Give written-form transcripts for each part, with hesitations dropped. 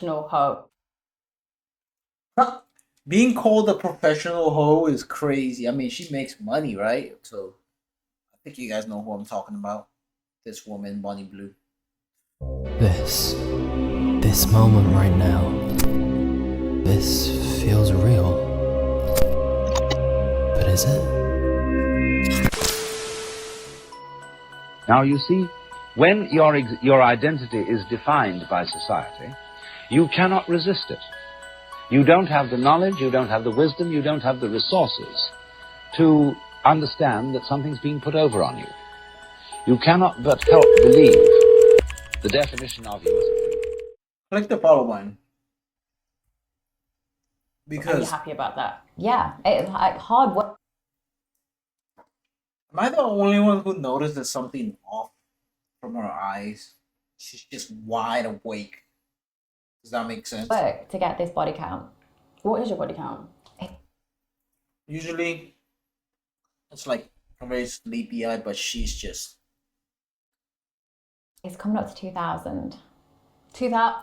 professional hoe. Being called a professional hoe is crazy. I mean, she makes money, right? So I think you guys know who I'm talking about. This woman, Bonnie Blue. This. This moment right now. This feels real. But is it? Now, you see, when your identity is defined by society, you cannot resist it. You don't have the knowledge, you don't have the wisdom, you don't have the resources to understand that something's being put over on you. You cannot but help believe the definition of you as a freak. Click the follow button. Are you Because happy about that? Yeah, it's like hard work. am I the only one who noticed there's something off from her eyes? She's just wide awake. Does that make sense? To get this body count. What is your body count? Usually, it's like a very sleepy eye, but she's just. It's coming up to 2,000. 2000.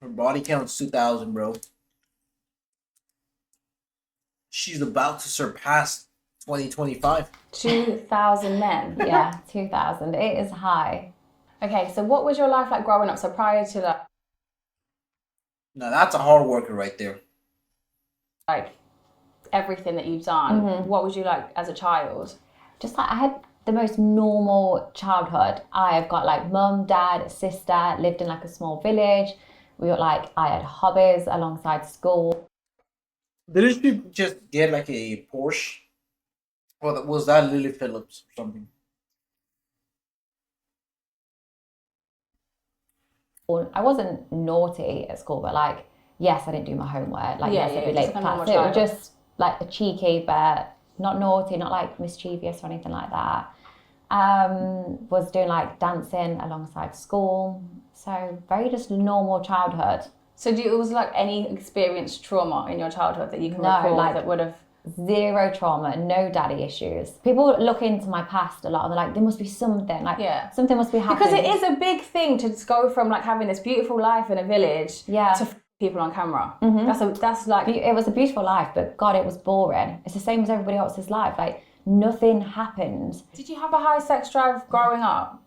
Her body count's 2,000, bro. She's about to surpass 2025. 2,000 men. Yeah, 2,000. It is high. Okay, so what was your life like growing up? So prior to that, Now that's a hard worker right there. like everything that you've done, what was you like as a child? Just like I had the most normal childhood. I've got like mum, dad, sister, lived in like a small village. I had hobbies alongside school. Didn't she just get like a Porsche? Or was that Lily Phillips or something? I wasn't naughty at school, but like, yes, I didn't do my homework. Like, Yeah, yes, I'd be just late like for a class. normal So it was child. just like a cheeky, but not naughty, not like mischievous or anything like that. Was doing like dancing alongside school. So very just normal childhood. So was like any experienced trauma in your childhood that you can No, recall like- that would have? Zero trauma, no daddy issues. People look into my past a lot and they're like, there must be something, like something must be happening. Because it is a big thing to just go from like having this beautiful life in a village to people on camera. That's like It was a beautiful life, but God, it was boring. It's the same as everybody else's life. Like nothing happened. Did you have a high sex drive growing up?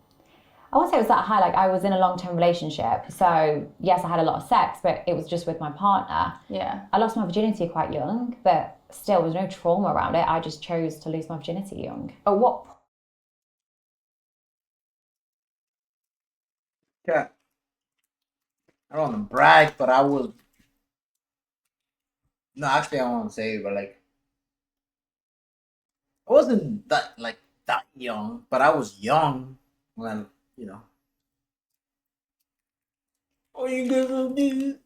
I wouldn't say it was that high. Like I was in a long-term relationship, so yes, I had a lot of sex, but it was just with my partner. Yeah. I lost my virginity quite young, but still, there was no trauma around it. I just chose to lose my virginity young. Oh, what? Yeah. I don't want to brag, but I was. No, actually, I don't want to say it, but like. I wasn't that young, but I was young when, you know. Oh, you good?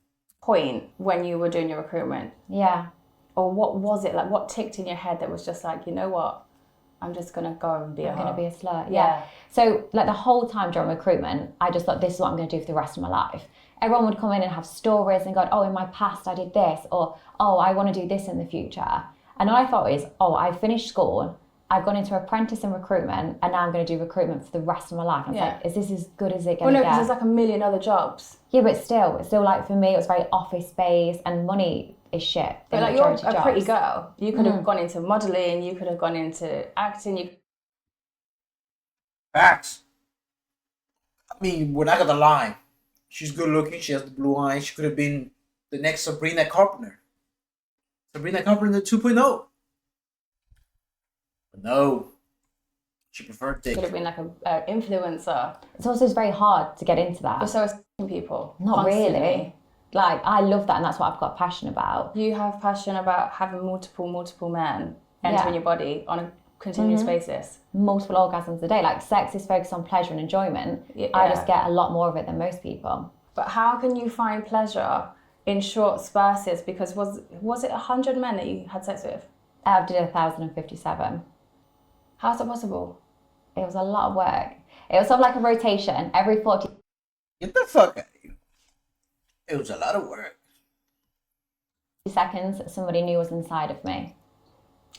Point when you were doing your recruitment? Yeah. Or what was it like? What ticked in your head that was just like, you know what? I'm just gonna go and be a I'm going to hoe. be a slut. Yeah. So like the whole time during recruitment, I just thought this is what I'm going to do for the rest of my life. Everyone would come in and have stories and go, oh, in my past I did this, or oh, I want to do this in the future. And all I thought is, oh, I finished school, I've gone into apprentice and recruitment, and now I'm going to do recruitment for the rest of my life. And it's like, is this as good as it Well, going no, to because get? there's like a million other jobs. Yeah, but still like for me, it was very office based, and money is shit. But like you're a pretty girl. You could have gone into modelling. You could have gone into acting. Facts. I mean, we're not gonna lie. She's good looking. She has the blue eyes. She could have been the next Sabrina Carpenter. Sabrina Carpenter 2.0. But no. She preferred Could have dick. been like an influencer. It's also very hard to get into that. But so is people. Not constantly. really. Like I love that, and that's what I've got passion about. You have passion about having multiple men entering your body on a continuous basis. Multiple orgasms a day. Like sex is focused on pleasure and enjoyment. I just get a lot more of it than most people. But how can you find pleasure in short spurts? Because was it 100 men that you had sex with? I did 1,057. How's it possible? It was a lot of work. It was sort of like a rotation every 40 Get the fuck out of here. It was a lot of work. seconds. Somebody new was inside of me.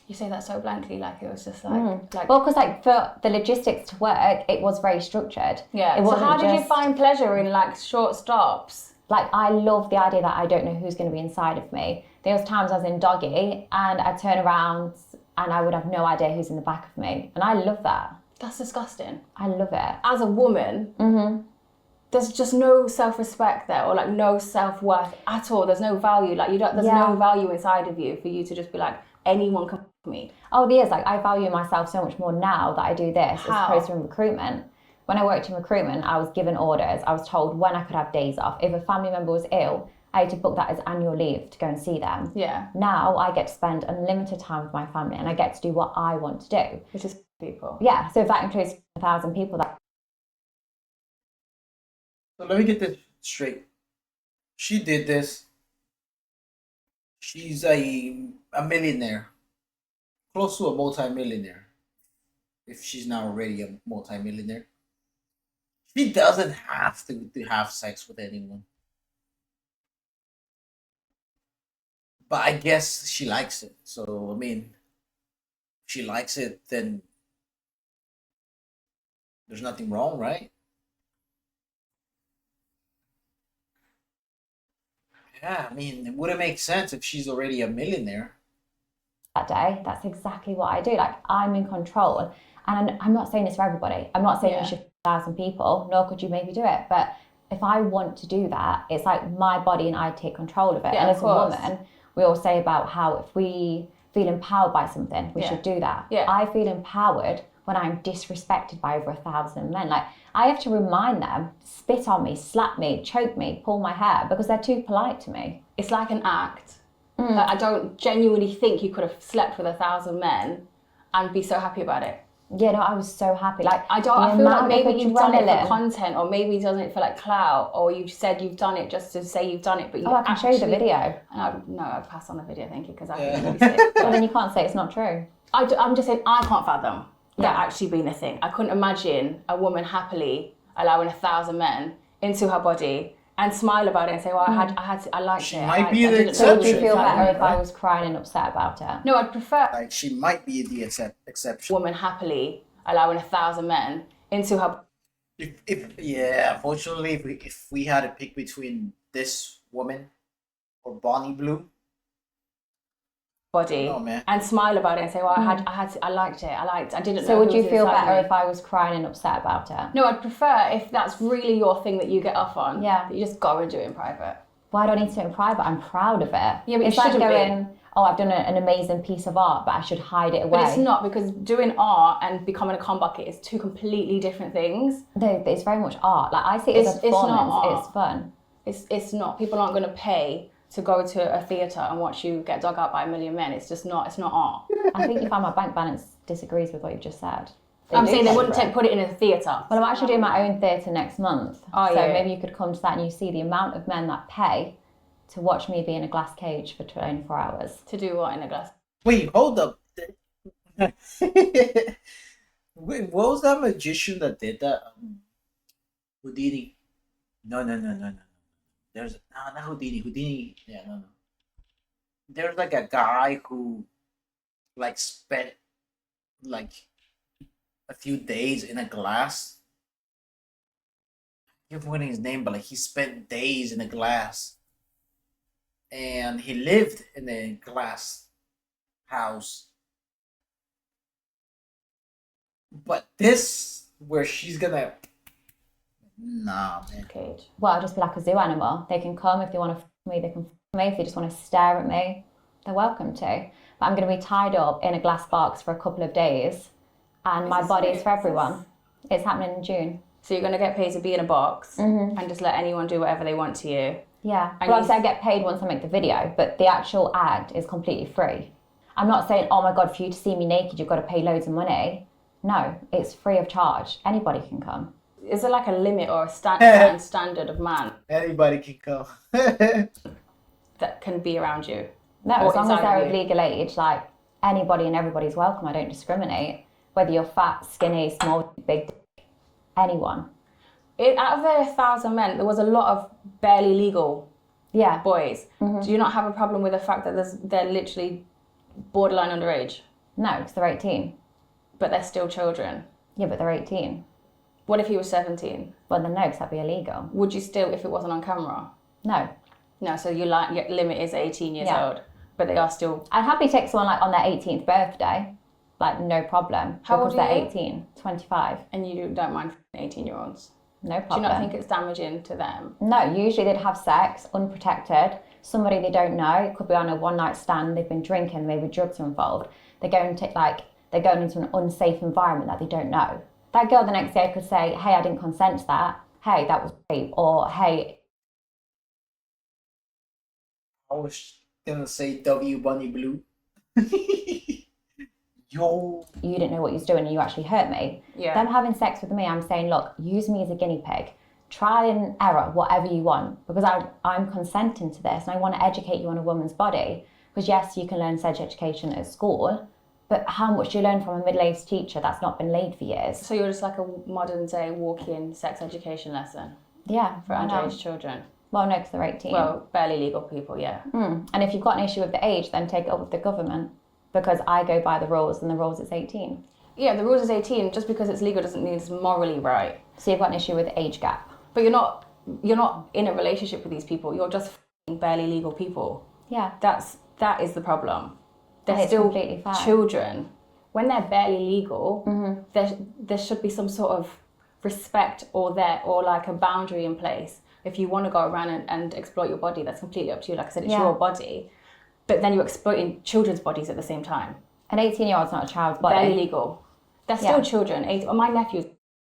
You say that so blankly, like it was just like. Well, because like for the logistics to work, it was very structured. Yeah. It So wasn't how did you just- find pleasure in like short stops? Like, I love the idea that I don't know who's going to be inside of me. There was times I was in doggy and I'd turn around and I would have no idea who's in the back of me. And I love that. That's disgusting. I love it. As a woman, there's just no self-respect there, or like no self-worth at all. There's no value. Like there's no value inside of you for you to just be like, anyone can f*** me. Oh, there is. Like, I value myself so much more now that I do this as opposed to in recruitment. When I worked in recruitment, I was given orders. I was told when I could have days off. If a family member was ill, I had to book that as annual leave to go and see them. Yeah. Now I get to spend unlimited time with my family and I get to do what I want to do. Which is people. Yeah, so if that includes 1,000 people, that... So let me get this straight. She did this. She's a millionaire. Close to a multi-millionaire. If she's not already a multi-millionaire. She doesn't have to have sex with anyone. But I guess she likes it. So, I mean, if she likes it, then there's nothing wrong, right? Yeah, I mean, it wouldn't make sense if she's already a millionaire. that day. That's exactly what I do. Like, I'm in control. And I'm not saying this for everybody. I'm not saying you should 1,000 people, nor could you maybe do it. But if I want to do that, it's like my body and I take control of it. Yeah, and as of a course. woman, we all say about how if we feel empowered by something, we should do that. Yeah. I feel empowered when I'm disrespected by over 1,000 men. Like, I have to remind them, spit on me, slap me, choke me, pull my hair, because they're too polite to me. It's like an act. Like, I don't genuinely think you could have slept with 1,000 men and be so happy about it. Yeah, no, I was so happy. Like, I feel like maybe you've done it for content, or maybe you've done it for like clout, or you've said you've done it just to say you've done it, but you I can show you the video. No, I'd pass on the video, thank you, because I can really see it. Well, then you can't say it's not true. I'm just saying, I can't fathom that actually being a thing. I couldn't imagine a woman happily allowing 1,000 men into her body and smile about it and say, well, I liked She it. might be the So would you exception. feel better if I Right? was crying and upset about it? No, I'd prefer Like, she might be the exception. a woman happily allowing 1,000 men into her Unfortunately, if we had to pick between this woman or Bonnie Blue, body no, man. and smile about it and say, well, I liked it. I didn't know. So would who you was feel inside better me. if I was crying and upset about it? No, I'd prefer if that's really your thing that you get off on. Yeah. that you just go and do it in private. Well, I don't need to do it in private. I'm proud of it. Yeah, but it's you like shouldn't going, oh, I've done an amazing piece of art, but I should hide it away. But it's not, because doing art and becoming a con bucket is two completely different things. No, it's very much art. Like, I see it as a It's not performance. art. It's fun. It's not. People aren't going to pay to go to a theatre and watch you get dug out by 1 million men. It's just not. It's not art. I think you find my bank balance disagrees with what you've just said. I'm saying they pay wouldn't for it. put it in a theatre. Well, I'm actually doing my own theatre next month. Oh, so yeah. maybe you could come to that and you see the amount of men that pay to watch me be in a glass cage for 24 hours. To do what in a glass? Wait, hold up. Wait, what was that magician that did that? Houdini. No. There's no, not Houdini. Houdini. Yeah, no. There's like a guy who like spent like a few days in a glass. I can't remember his name, but like he spent days in a glass, and he lived in a glass house. But this, where she's gonna, nah, man. Cage. Well, I'll just be like a zoo animal. They can come if they want to f me, they can f me. If they just want to stare at me, they're welcome to. But I'm going to be tied up in a glass box for a couple of days, and my body is for everyone. It's happening in June. So you're going to get paid to be in a box and just let anyone do whatever they want to you. Yeah, And well, obviously I get paid once I make the video, but the actual act is completely free. I'm not saying, oh my God, for you to see me naked, you've got to pay loads of money. No, it's free of charge. Anybody can come. Is there like a limit or a standard of man Anybody can come. that can be around you? No, Or as long as inside they're of of you? legal age, like anybody and everybody's welcome. I don't discriminate. Whether you're fat, skinny, small, big, dick, anyone. Out of the 1,000 men, there was a lot of barely legal Yeah. boys. Do you not have a problem with the fact that they're literally borderline underage? No, because they're 18. But they're still children. Yeah, but they're 18. What if he was 17? Well, then no, because that'd be illegal. Would you still, if it wasn't on camera? No. No, so your limit is 18 years Yeah. old. But they are still... I'd happily take someone like on their 18th birthday. Like, no problem. How old because are they're you? 18. 25. And you don't mind 18-year-olds? No Do you problem. not think it's damaging to them? No, usually they'd have sex unprotected. Somebody they don't know, it could be on a one-night stand, they've been drinking, maybe drugs are involved. They're going into an unsafe environment that they don't know. That girl the next day could say, hey, I didn't consent to that. Hey, that was rape. Or, hey... I was gonna say W Bunny Blue. Yo. you didn't know what you was doing and you actually hurt me. Yeah. Them having sex with me, I'm saying, look, use me as a guinea pig. Try and error, whatever you want, because I'm consenting to this and I want to educate you on a woman's body. Because yes, you can learn sex education at school, but how much do you learn from a middle-aged teacher that's not been laid for years? So you're just like a modern-day walk-in sex education lesson Yeah. for underage children? Well, no, because they're 18. Well, barely legal people, yeah. And if you've got an issue with the age, then take it up with the government. Because I go by the rules, and the rules is 18. Yeah, the rules is 18. Just because it's legal doesn't mean it's morally right. So you've got an issue with the age gap. But you're not in a relationship with these people. You're just barely legal people. Yeah. That is the problem. They're And it's still completely fine. children. When they're barely legal, there should be some sort of respect or like a boundary in place. If you want to go around and exploit your body, that's completely up to you. Like I said, it's your body. But then you're exploiting children's bodies at the same time. An 18-year-old's not a child's body. Barely legal. They're still children. My nephew's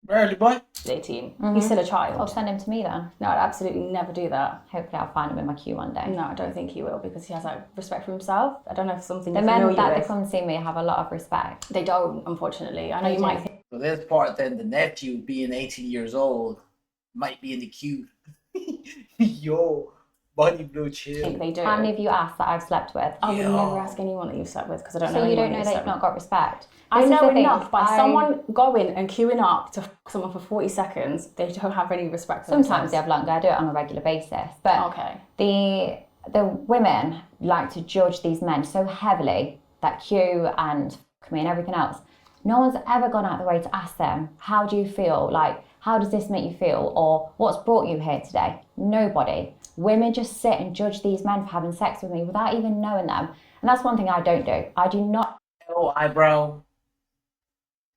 Barely, boy. 18. He's still a child. I'll send him to me then. No, I'd absolutely never do that. Hopefully I'll find him in my queue one day. No, I don't think he will because he has like respect for himself. I don't know if it's something The you're men familiar that they with. come see me have a lot of respect. They don't, unfortunately. I know you might think So this part then, the nephew being 18 years old might be in the queue. Yo, Bunny Blue chill. they do. How many of you asked that I've slept with? I would never ask anyone that you've slept with because I don't know So you anyone don't know you've that slept you've with. not got respect. I This is know the thing, enough by I- someone going and queuing up to someone for 40 seconds, they don't have any respect for Sometimes themselves. they have longer. I do it on a regular basis. But Okay. the women like to judge these men so heavily that queue and me and everything else. No one's ever gone out of the way to ask them, how do you feel? Like, how does this make you feel? Or what's brought you here today? Nobody. Women just sit and judge these men for having sex with me without even knowing them. And that's one thing I don't do. I do not. Oh, eyebrow.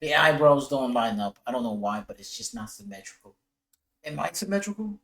The eyebrows don't line up. I don't know why, but it's just not symmetrical. Am I symmetrical?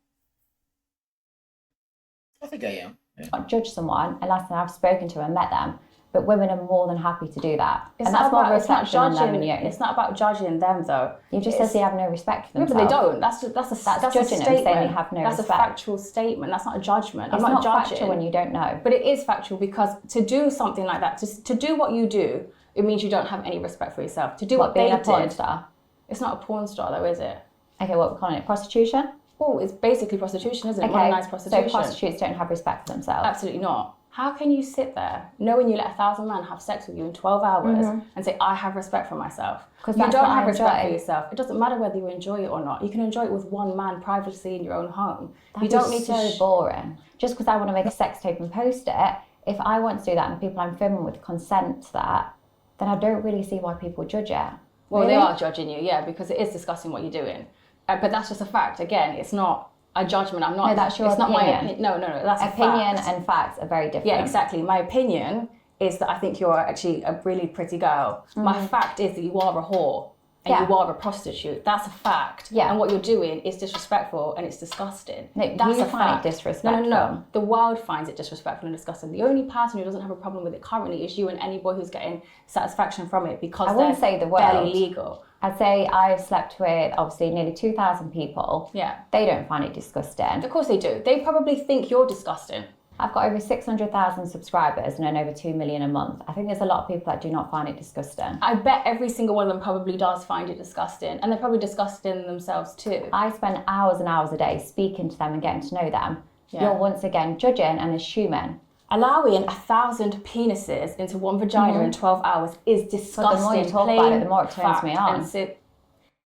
I think I am. Yeah. Judge someone unless I've spoken to and met them. But women are more than happy to do that. It's and not that's more about, it's not reflection on them judging. and you. It's not about judging them though. You just said they have no respect for Yeah, but themselves. they don't. That's a judging them, statement. saying they have no That's respect. a factual statement. That's not a judgment. It's I'm not judging. factual when you don't know. But it is factual because to do something like that, to do what you do, it means you don't have any respect for yourself. To do what being they a porn did, star. it's not a porn star though, is it? Okay, what we're calling it? Prostitution? Well, it's basically prostitution, isn't it? Okay, Modernised prostitution. so prostitutes don't have respect for themselves. Absolutely not. How can you sit there knowing you let 1,000 men have sex with you in 12 hours and say, I have respect for myself? 'Cause You that's don't what have I respect enjoy. for yourself. It doesn't matter whether you enjoy it or not. You can enjoy it with one man privately in your own home. That'd you don't be need so to... boring. Just because I want to make a sex tape and post it, if I want to do that and people I'm filming with consent to that, then I don't really see why people judge it. Well, Really? they are judging you, yeah, because it is discussing what you're doing. But that's just a fact. Again, it's not a judgment. I'm not... No, that's your It's not my opinion. opinion. No, that's Opinion a fact. and facts are very different. Yeah, exactly. My opinion is that I think you're actually a really pretty girl. My fact is that you are a whore and Yeah. you are a prostitute. That's a fact. Yeah. And what you're doing is disrespectful and it's disgusting. No, That's you a find it fact. disrespectful. No. The world finds it disrespectful and disgusting. The only person who doesn't have a problem with it currently is you and any boy who's getting satisfaction from it because I wouldn't they're say the barely world. legal. I'd say I've slept with obviously nearly 2,000 people. Yeah. They don't find it disgusting. Of course they do. They probably think you're disgusting. I've got over 600,000 subscribers and earn over 2 million a month. I think there's a lot of people that do not find it disgusting. I bet every single one of them probably does find it disgusting. And they're probably disgusting themselves too. I spend hours and hours a day speaking to them and getting to know them. Yeah. You're once again judging and assuming. Allowing 1,000 penises into one vagina in 12 hours is disgusting. But the more you talk Plain about it, the more it turns fact. me on. And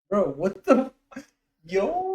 Bro, what the... Yo,